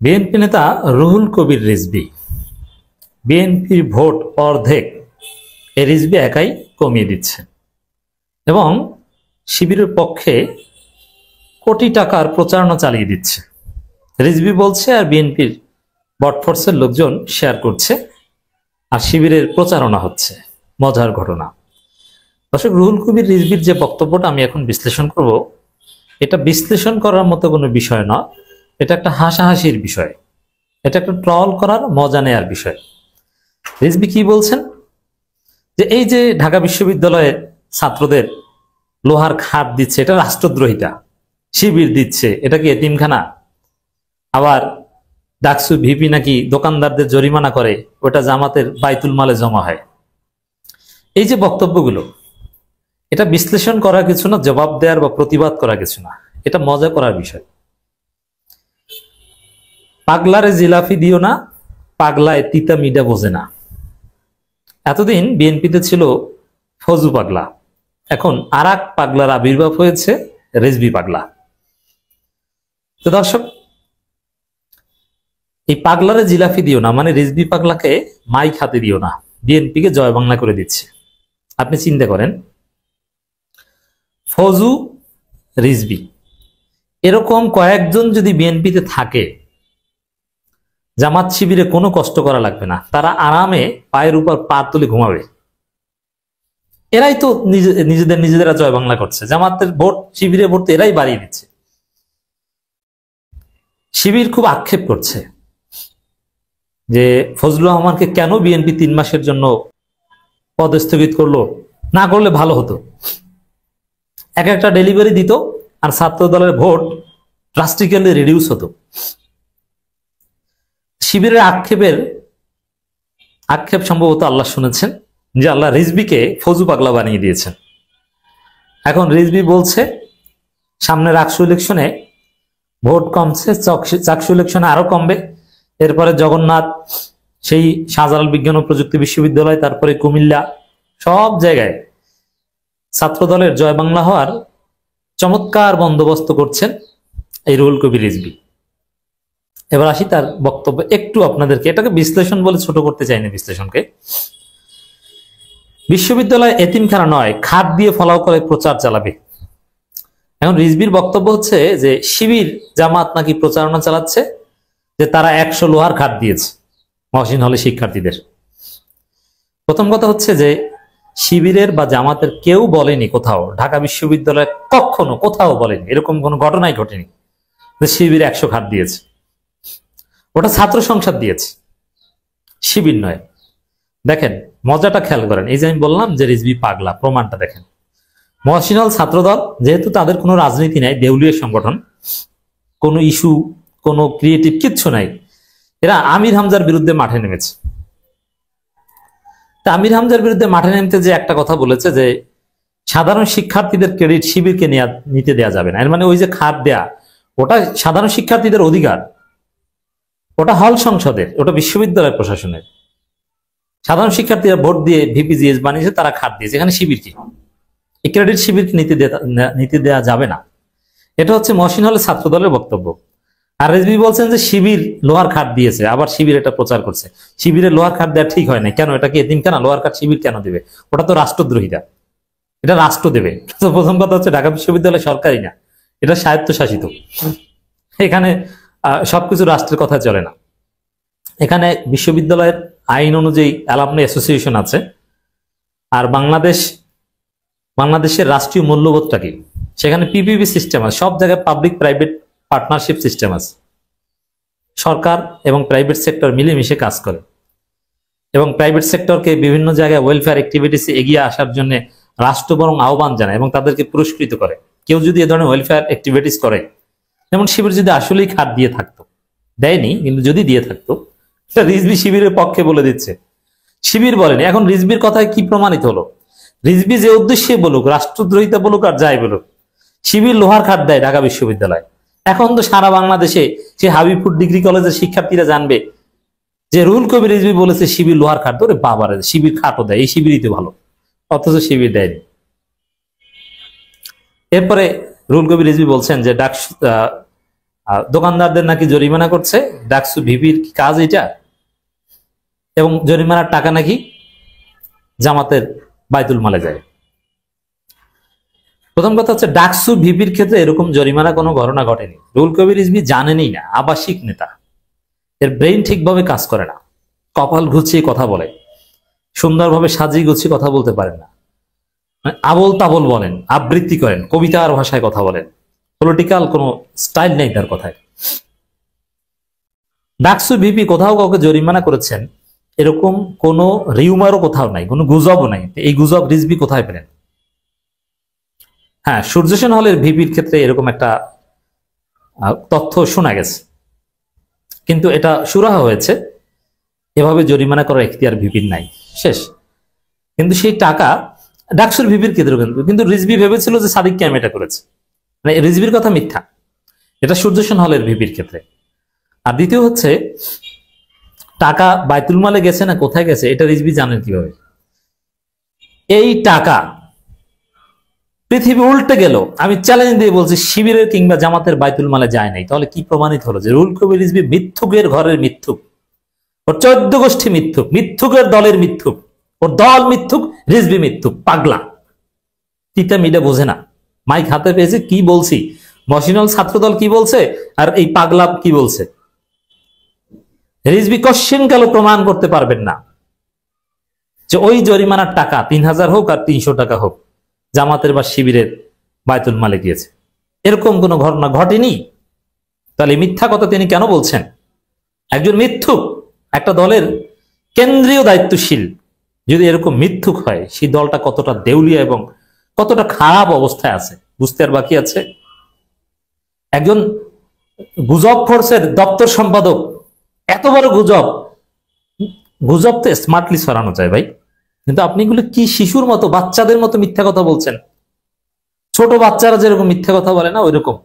BNP নেতা রুহুল কবির রিজভী বিএনপির vote অর্ধেক এই রিজভী একাই কমিয়ে দিচ্ছে এবং শিবিরের পক্ষে কোটি টাকার প্রচারণা চালিয়ে দিচ্ছে। রিজভী বলছে আর বিএনপির বটফোর্সের লোকজন শেয়ার করছে আর শিবিরের প্রচারণা হচ্ছে। মজার ঘটনা। দর্শক, রুহুল কবির রিজভীর যে বক্তব্যটা আমি এখন বিশ্লেষণ করব, এটা বিশ্লেষণ করার মতো কোনো বিষয় না, এটা একটা হাসাহাসির বিষয়, এটা একটা ট্রল করার মজা নেয়ার বিষয়। রিজভী কি বলছেন যে এই যে ঢাকা বিশ্ববিদ্যালয়ের ছাত্রদের লোহার খাট দিচ্ছে, এটা রাষ্ট্রদ্রোহিতা। শিবির দিচ্ছে, এটা কি এতিমখানা? আবার ডাকসু ভিপি নাকি দোকানদারদের জরিমানা করে, ওটা জামাতের বাইতুল মালে জমা হয়। এই যে বক্তব্যগুলো, এটা বিশ্লেষণ করা কিছু না, জবাব দেওয়ার বা প্রতিবাদ করা কিছু না, এটা মজা করার বিষয়। পাগলারে জিলাপি দিও না, পাগলায় তিতা মিডা বোঝে না। এতদিন বিএনপিতে ছিল ফজু পাগলা, এখন আর এক পাগলার আবির্ভাব হয়েছে, রিজভী পাগলা। তো দর্শক, এই পাগলারে জিলাপি দিও না মানে রিজভী পাগলাকে মাইক হাতে দিও না, বিএনপিকে জয় বাংলা করে দিচ্ছে। আপনি চিন্তা করেন, ফজু, রিজভী এরকম কয়েকজন যদি বিএনপিতে থাকে, জামাত শিবিরে কোনো কষ্ট করা লাগবে না, তারা আরামে পায়ের উপর পা তুলে ঘুমাবে। এরাই তো নিজেরা জয় বাংলা করছে। জামাতের ভোট, শিবিরে ভোট এরাই বাড়িয়ে দিচ্ছে। শিবির খুব আক্ষেপ করছে যে ফজলুর রহমানকে কেন বিএনপি 3 মাসের জন্য পদস্থগিত করলো, না করলে ভালো হতো। একটা ডেলিভারি দিত আর ছাত্র দলের ভোট ড্রাস্টিক্যালি রিডিউস হতো। শিবিরের আক্ষেপ সম্ভবত আল্লাহ শুনেছেন যে আল্লাহ রিজভীকে ফজু পাগলা বানিয়ে দিয়েছেন। এখন রিজভী বলছে সামনে রাকসু ইলেকশনে ভোট কমছে, চাকসু ইলেকশনে আরো কমবে। এরপরে জগন্নাথ, সেই শাহজালাল বিজ্ঞান ও প্রযুক্তি বিশ্ববিদ্যালয়, তারপরে কুমিল্লা, সব জায়গায় ছাত্র দলের জয় বাংলা হওয়ার চমৎকার বন্দোবস্ত করছেন এই রুহুল কবির রিজভী। এবার আসি তার বক্তব্য একটু আপনাদেরকে, এটাকে বিশ্লেষণ বলে ছোট করতে চাইনি বিশ্লেষণকে। বিশ্ববিদ্যালয় এতিমখানা নয়, খাট দিয়ে ফলাও করে প্রচার চালাবে। এখন রিজভীর বক্তব্য হচ্ছে যে শিবির, জামাত নাকি প্রচারণা চালাচ্ছে যে তারা 100 লোহার খাট দিয়েছে মহসিন হলে শিক্ষার্থীদের। প্রথম কথা হচ্ছে যে শিবিরের বা জামাতের কেউ বলেনি কোথাও, ঢাকা বিশ্ববিদ্যালয় কখনো কোথাও বলেনি, এরকম কোনো ঘটনাই ঘটেনি যে শিবির 100 খাট দিয়েছে। ওটা ছাত্র সংসদ দিয়েছে, শিবির নয়। দেখেন মজাটা খেয়াল করেন, এই যে আমি বললাম যে রিজভী পাগলা, প্রমাণটা দেখেন। মহসিন হল ছাত্রদল, যেহেতু তাদের কোনো রাজনীতি নাই, দেউলিয়া সংগঠন, কোনো ইস্যু, কোনো ক্রিয়েটিভ কিচ্ছু নাই, এরা আমির হামজার বিরুদ্ধে মাঠে নেমেছে। তা আমির হামজার বিরুদ্ধে মাঠে নেমতে যে একটা কথা বলেছে যে সাধারণ শিক্ষার্থীদের ক্রেডিট শিবিরকে নিতে দেওয়া যাবে না। এর মানে ওই যে খাত দেয়া, ওটা সাধারণ শিক্ষার্থীদের অধিকার, ওটা হল সংসদের, ওটা বিশ্ববিদ্যালয় প্রশাসনের। সাধারণ শিক্ষার্থীরা ভোট দিয়ে ভিপিজিএস বানিয়েছে, তারা খাত দিয়েছে, এখানে শিবির কি? এই ক্রেডিট শিবিরকে নিতে দেওয়া যাবে না। এটা হচ্ছে মহসিন হলের ছাত্র দলের বক্তব্য। আর রিজভী বলছেন যে শিবির লোহার খাট দিয়েছে, আবার শিবির এটা প্রচার করছে। শিবিরের লোহার খাট দেওয়া ঠিক হয় না, কেন? এটা কি এতিমখানা? লোহার খাট শিবির কেন দেবে? ওটা তো রাষ্ট্রদ্রোহিতা, এটা রাষ্ট্র দেবে। তো প্রথম কথা হচ্ছে ঢাকা বিশ্ববিদ্যালয় সরকারি না, এটা স্বায়ত্তশাসিত। এখানে সবকিছু রাষ্ট্রের কথা চলে না। এখানে বিশ্ববিদ্যালয়ের আইন অনুযায়ী অ্যালামনি অ্যাসোসিয়েশন আছে। আর বাংলাদেশের রাষ্ট্রীয় মূল্যবোধটা কি? সেখানে পিপিপি সিস্টেম আছে, সব জায়গায় পাবলিক প্রাইভেট পার্টনারশিপ সিস্টেম আছে। সরকার এবং প্রাইভেট সেক্টর মিলেমিশে কাজ করে এবং প্রাইভেট সেক্টরকে বিভিন্ন জায়গায় ওয়েলফেয়ার অ্যাক্টিভিটিসে এগিয়ে আসার জন্য রাষ্ট্র বরং আহ্বান জানায় এবং তাদেরকে পুরস্কৃত করে। কেউ যদি এ ধরনের ওয়েলফেয়ার অ্যাক্টিভিটিস করে, যেমন শিবির যদি আসলেই খাত দিয়ে থাকতো, দেয়নি কিন্তু যদি দিয়ে থাকতো, রিজভী শিবিরের পক্ষে বলে দিচ্ছে, শিবির বলেনি। এখন রিজভীর কথায় কি প্রমাণিত হলো? রিজভী যে উদ্দেশ্যে বলুক, রাষ্ট্রদ্রোহিতা বলুক আর যাই বলুক, শিবির লোহার খাট দেয় ঢাকা বিশ্ববিদ্যালয়। এখন তো সারা বাংলাদেশে সে হাবিবপুর ডিগ্রি কলেজের শিক্ষার্থীরা জানবে যে রুহুল কবির রিজভী বলেছে শিবির লোহার খাট। ধরে বাবারে, শিবির খাটও দেয়, এই শিবিরই তো ভালো, অথচ শিবির দেয়নি। এরপরে রুহুল কবির রিজভী বলছেন যে আর দোকানদারদের নাকি জরিমানা করছে, ডাকসু ভিপির কাজ এটা, এবং জরিমানার টাকা নাকি জামাতের বাইতুল মালে যায়। প্রথম কথা হচ্ছে, ডাকসু ভিপির ক্ষেত্রে এরকম জরিমানা কোনো ঘটনা ঘটেনি। রুহুল কবির রিজভী জানেনই না, আবাসিক নেতা, এর ব্রেইন ঠিকভাবে কাজ করে না, কপাল ঘুচিয়ে কথা বলে, সুন্দরভাবে সাজিয়ে গুছিয়ে কথা বলতে পারেন না, মানে আবল তাবল বলেন, আবৃত্তি করেন, কবিতার ভাষায় কথা বলেন, পলিটিক্যাল কোনো স্টাইল নেই তার কথায়। ডাকসু ভিপি কোথাও কাউকে জরিমানা করেছেন এরকম কোনো রিউমারও কোথাও নাই, কোনো গুজবও নাই। এই গুজব রিজভী কোথায় পেলেন? হ্যাঁ, সূর্যসেন হলের ভিপির ক্ষেত্রে এরকম একটা তথ্য শোনা গেছে, কিন্তু এটা সুরাহা হয়েছে, এভাবে জরিমানা করার এখতিয়ার ভিপির নাই, শেষ। কিন্তু সেই টাকা ডাকসুর ভিপির ক্ষেত্রে কিন্তু রিজভী ভেবেছিল যে সাদিক ক্যাম এটা করেছে, মানে রিজভীর কথা মিথ্যা। এটা সূর্যসেন হলের ভিপির ক্ষেত্রে। আর দ্বিতীয় হচ্ছে, টাকা বাইতুল মালে গেছে না কোথায় গেছে এটা রিজভী জানেন কিভাবে? এই টাকা পৃথিবী উল্টে গেল, আমি চ্যালেঞ্জ দিয়ে বলছি, শিবিরের কিংবা জামাতের বাইতুল মালে যায় নাই। তাহলে কি প্রমাণিত হলো? যে রুহুল কবির রিজভী মিথ্যুকের ঘরের মিথ্যুক, ওর 14 গোষ্ঠী মিথ্যুক, মিথ্যুকের দলের মিথ্যুক, ওর দল মিথ্যুক, রিজভী মিথ্যুক, পাগলা। তিতা মিডা বোঝে না, মাইক হাতে পেয়েছে, কি বলছি, মশিনল ছাত্রদল কি বলছে আর এই পাগলা কি বলছে। রিজভী কোশ্চেন গেল প্রমাণ করতে পারবেন না যে ওই জরিমানার টাকা 3000 হোক আর 300 টাকা হোক জামাতের বা শিবিরের বাইতুল মালে গিয়েছে, এরকম কোন ঘটনা ঘটেনি। তাহলে মিথ্যা কথা তিনি কেন বলছেন? একজন মিথ্যুক, একটা দলের কেন্দ্রীয় দায়িত্বশীল যদি এরকম মিথ্যুক হয়, সেই দলটা কতটা দেউলিয়া এবং কতটা খারাপ অবস্থায় আছে বুঝতে আর বাকি আছে? একজন গুজব ফোর্সের দপ্তর সম্পাদক, এত বড় গুজব, গুজব তো স্মার্টলি ছড়ানো যায় ভাই, কিন্তু আপনি এগুলো কি শিশুর মতো, বাচ্চাদের মতো মিথ্যা কথা বলছেন। ছোট বাচ্চারা যেরকম মিথ্যা কথা বলে না, ওইরকম